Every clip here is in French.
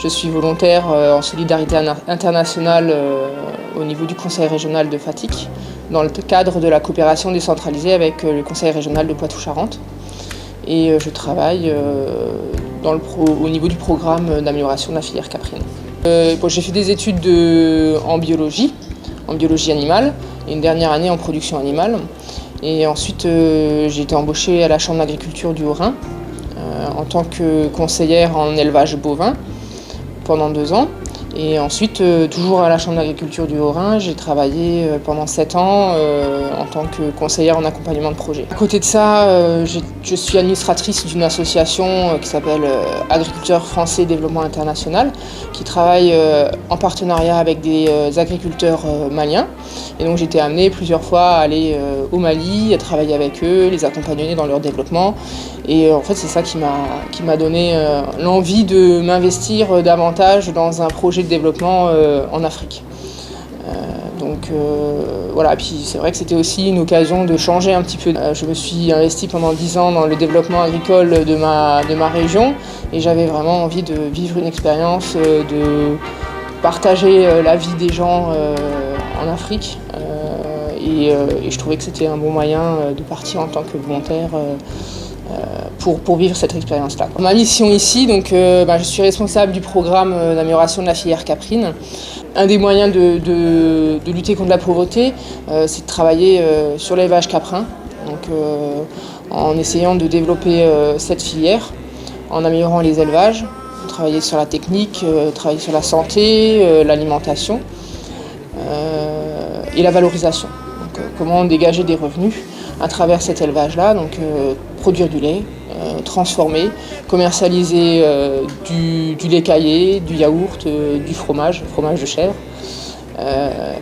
Je suis volontaire en solidarité internationale au niveau du Conseil régional de Fatick, dans le cadre de la coopération décentralisée avec le Conseil régional de Poitou-Charentes. Et je travaille au niveau du programme d'amélioration de la filière caprine. J'ai fait des études en biologie animale, et une dernière année en production animale. Et ensuite, j'ai été embauchée à la Chambre d'agriculture du Haut-Rhin en tant que conseillère en élevage bovin pendant 2 ans. Et ensuite, toujours à la Chambre d'agriculture du Haut-Rhin, j'ai travaillé pendant 7 ans en tant que conseillère en accompagnement de projet. À côté de ça, je suis administratrice d'une association qui s'appelle Agriculteurs français développement international, qui travaille en partenariat avec des agriculteurs maliens. Et donc j'ai été amenée plusieurs fois à aller au Mali, à travailler avec eux, les accompagner dans leur développement. Et en fait, c'est ça qui m'a donné l'envie de m'investir davantage dans un projet de développement en Afrique. Voilà, puis c'est vrai que c'était aussi une occasion de changer un petit peu. Je me suis investie pendant 10 ans dans le développement agricole de ma région et j'avais vraiment envie de vivre une expérience, de partager la vie des gens en Afrique. Et je trouvais que c'était un bon moyen de partir en tant que volontaire pour vivre cette expérience-là. Ma mission ici, je suis responsable du programme d'amélioration de la filière caprine. Un des moyens de lutter contre la pauvreté, c'est de travailler sur l'élevage caprin, en essayant de développer cette filière, en améliorant les élevages, travailler sur la technique, travailler sur la santé, l'alimentation et la valorisation. Comment dégager des revenus à travers cet élevage-là, produire du lait, transformer, commercialiser du lait caillé, du yaourt, du fromage de chèvre.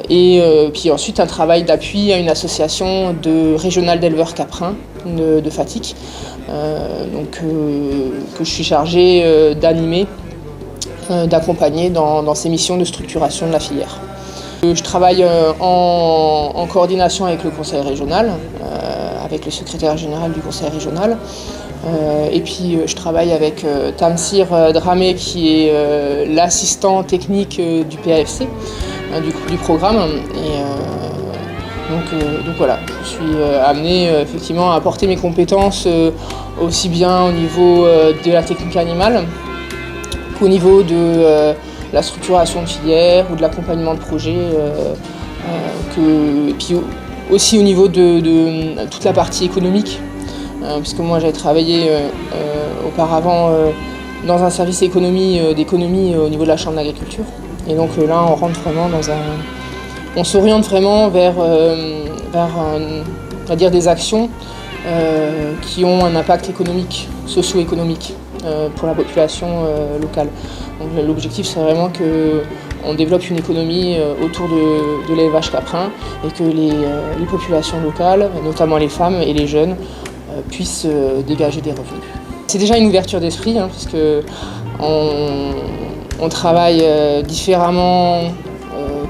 Puis ensuite un travail d'appui à une association régionale d'éleveurs caprins de Fatick, que je suis chargée d'animer, d'accompagner dans ces missions de structuration de la filière. Je travaille en coordination avec le conseil régional, avec le secrétaire général du conseil régional. Et puis je travaille avec Tamsir Dramé qui est l'assistant technique du PAFC, du programme. Donc voilà, je suis amenée effectivement à apporter mes compétences aussi bien au niveau de la technique animale qu'au niveau de la structuration de filière ou de l'accompagnement de projet, et puis aussi au niveau de toute la partie économique, puisque moi j'avais travaillé auparavant dans un service d'économie au niveau de la Chambre d'agriculture. Et donc là on rentre vraiment on s'oriente vraiment vers on va dire des actions qui ont un impact économique, socio-économique pour la population locale. Donc, l'objectif c'est vraiment qu'on développe une économie autour de l'élevage caprin et que les populations locales, notamment les femmes et les jeunes, puissent dégager des revenus. C'est déjà une ouverture d'esprit, parce qu'on travaille différemment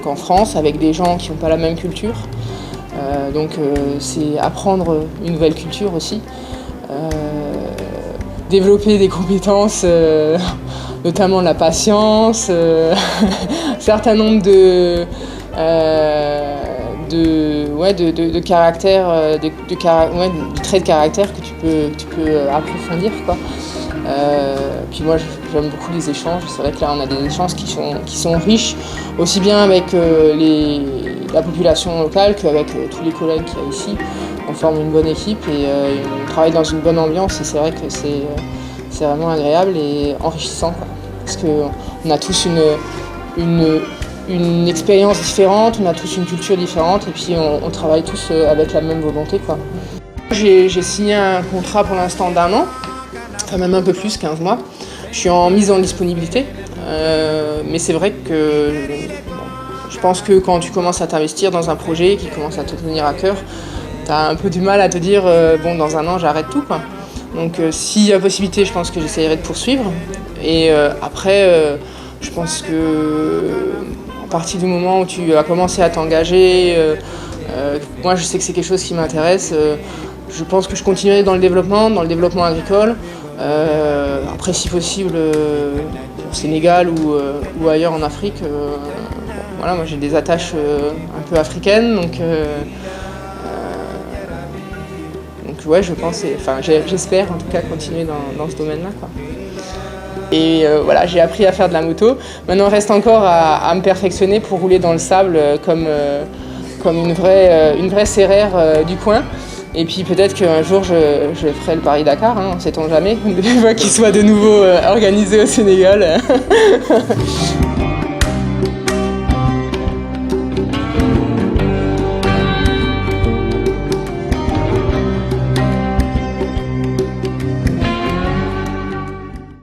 qu'en France avec des gens qui n'ont pas la même culture. C'est apprendre une nouvelle culture aussi. Développer des compétences, notamment la patience, un certain nombre de caractères, de traits de caractère que tu peux approfondir, quoi. Puis moi j'aime beaucoup les échanges. C'est vrai que là on a des échanges qui sont riches, aussi bien avec la population locale qu'avec tous les collègues qu'il y a ici. On forme une bonne équipe et on travaille dans une bonne ambiance et c'est vrai que c'est vraiment agréable et enrichissant, quoi. Parce qu'on a tous une expérience différente, on a tous une culture différente et puis on travaille tous avec la même volonté, quoi. J'ai signé un contrat pour l'instant d'1 an, enfin même un peu plus, 15 mois. Je suis en mise en disponibilité, mais c'est vrai que je pense que quand tu commences à t'investir dans un projet qui commence à te tenir à cœur, tu as un peu du mal à te dire dans 1 an j'arrête tout, quoi. Donc s'il y a possibilité, je pense que j'essayerai de poursuivre. Et après, je pense que à partir du moment où tu as commencé à t'engager, moi je sais que c'est quelque chose qui m'intéresse. Je pense que je continuerai dans le développement agricole. Après, si possible, au Sénégal ou ailleurs en Afrique. Voilà, moi j'ai des attaches un peu africaines, donc ouais, je pense, j'espère en tout cas continuer dans ce domaine-là, quoi. Et voilà, j'ai appris à faire de la moto. Maintenant, il reste encore à me perfectionner pour rouler dans le sable comme une vraie serrère du coin. Et puis peut-être qu'un jour je ferai le Paris-Dakar, hein, on ne sait-on jamais, une fois qu'il soit de nouveau organisé au Sénégal.